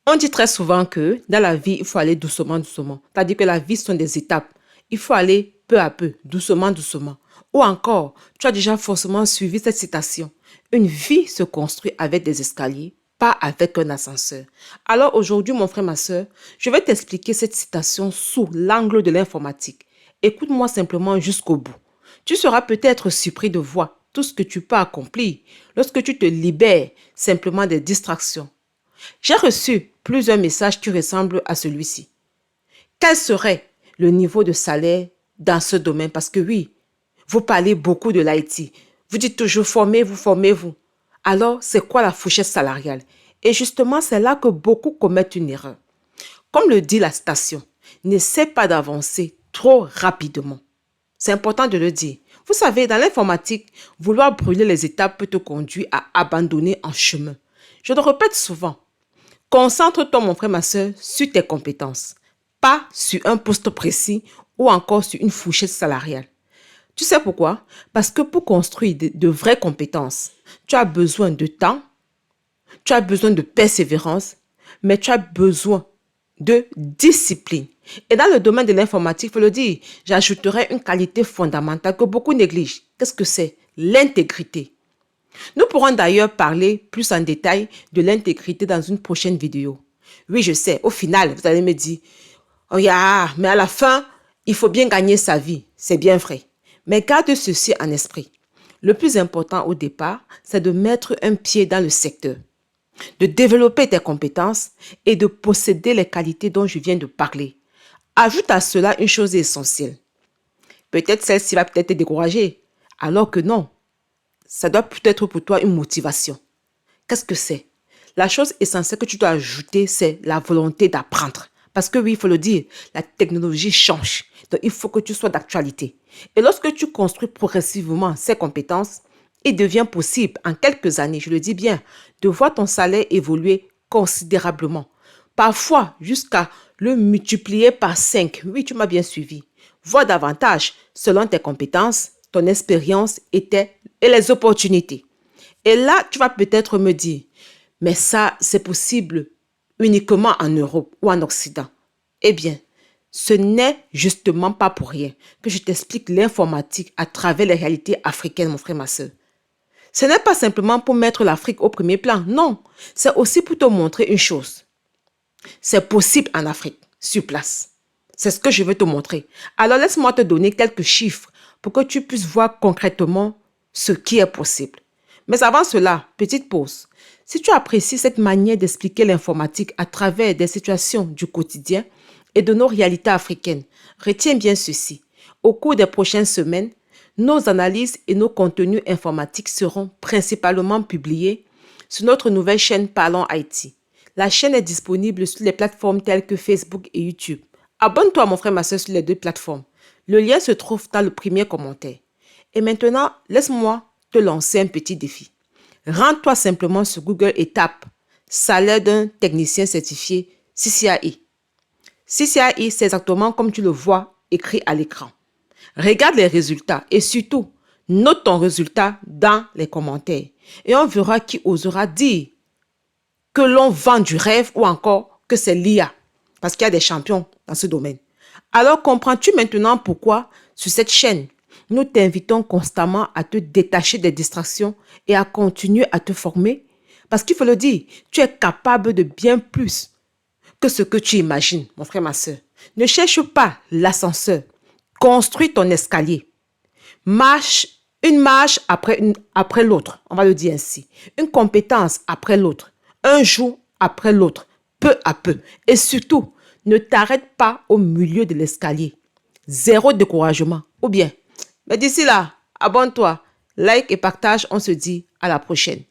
On dit très souvent que dans la vie, il faut aller doucement, doucement. C'est-à-dire que la vie sont des étapes. Il faut aller peu à peu, doucement, doucement. Ou encore, tu as déjà forcément suivi cette citation. Une vie se construit avec des escaliers, pas avec un ascenseur. Alors aujourd'hui, mon frère, ma soeur, je vais t'expliquer cette citation sous l'angle de l'informatique. Écoute-moi simplement jusqu'au bout. Tu seras peut-être surpris de voir tout ce que tu peux accomplir lorsque tu te libères simplement des distractions. J'ai reçu plusieurs messages qui ressemblent à celui-ci. Quel serait le niveau de salaire dans ce domaine? Parce que oui, vous parlez beaucoup de l'IT. Vous dites toujours formez-vous, formez-vous. Alors, c'est quoi la fourchette salariale? Et justement, c'est là que beaucoup commettent une erreur. Comme le dit la citation, n'essaie pas d'avancer trop rapidement. C'est important de le dire. Vous savez, dans l'informatique, vouloir brûler les étapes peut te conduire à abandonner en chemin. Je le répète souvent. Concentre-toi, mon frère, ma soeur, sur tes compétences, pas sur un poste précis ou encore sur une fourchette salariale. Tu sais pourquoi? Parce que pour construire de vraies compétences, tu as besoin de temps, tu as besoin de persévérance, mais tu as besoin de discipline. Et dans le domaine de l'informatique, il faut le dire, j'ajouterai une qualité fondamentale que beaucoup négligent. Qu'est-ce que c'est? L'intégrité. Nous pourrons d'ailleurs parler plus en détail de l'intégrité dans une prochaine vidéo. Oui, je sais, au final, vous allez me dire, oh yeah, mais à la fin, il faut bien gagner sa vie. C'est bien vrai. Mais garde ceci en esprit. Le plus important au départ, c'est de mettre un pied dans le secteur, de développer tes compétences et de posséder les qualités dont je viens de parler. Ajoute à cela une chose essentielle. Peut-être celle-ci va peut-être te décourager, alors que non. Ça doit peut-être pour toi une motivation. Qu'est-ce que c'est? La chose essentielle que tu dois ajouter, c'est la volonté d'apprendre. Parce que oui, il faut le dire, la technologie change. Donc, il faut que tu sois d'actualité. Et lorsque tu construis progressivement ces compétences, il devient possible, en quelques années, je le dis bien, de voir ton salaire évoluer considérablement. Parfois, jusqu'à le multiplier par 5. Oui, tu m'as bien suivi. Voire davantage, selon tes compétences, ton expérience et les opportunités. Et là, tu vas peut-être me dire, mais ça, c'est possible uniquement en Europe ou en Occident. Eh bien, ce n'est justement pas pour rien que je t'explique l'informatique à travers les réalités africaines, mon frère, ma soeur. Ce n'est pas simplement pour mettre l'Afrique au premier plan, non. C'est aussi pour te montrer une chose. C'est possible en Afrique, sur place. C'est ce que je veux te montrer. Alors, laisse-moi te donner quelques chiffres pour que tu puisses voir concrètement ce qui est possible. Mais avant cela, petite pause. Si tu apprécies cette manière d'expliquer l'informatique à travers des situations du quotidien et de nos réalités africaines, retiens bien ceci. Au cours des prochaines semaines, nos analyses et nos contenus informatiques seront principalement publiés sur notre nouvelle chaîne Parlons IT. La chaîne est disponible sur les plateformes telles que Facebook et YouTube. Abonne-toi, mon frère, ma soeur, sur les deux plateformes. Le lien se trouve dans le premier commentaire. Et maintenant, laisse-moi te lancer un petit défi. Rends-toi simplement sur Google et tape « Salaire d'un technicien certifié CCIE ». CCIE, c'est exactement comme tu le vois écrit à l'écran. Regarde les résultats et surtout, note ton résultat dans les commentaires. Et on verra qui osera dire que l'on vend du rêve ou encore que c'est l'IA. Parce qu'il y a des champions dans ce domaine. Alors comprends-tu maintenant pourquoi sur cette chaîne, nous t'invitons constamment à te détacher des distractions et à continuer à te former? Parce qu'il faut le dire, tu es capable de bien plus que ce que tu imagines, mon frère, ma soeur. Ne cherche pas l'ascenseur. Construis ton escalier. Marche une marche après l'autre. On va le dire ainsi. Une compétence après l'autre. Un jour après l'autre. Peu à peu. Et surtout, ne t'arrête pas au milieu de l'escalier. Zéro découragement. Ou bien, mais d'ici là, abonne-toi, like et partage. On se dit à la prochaine.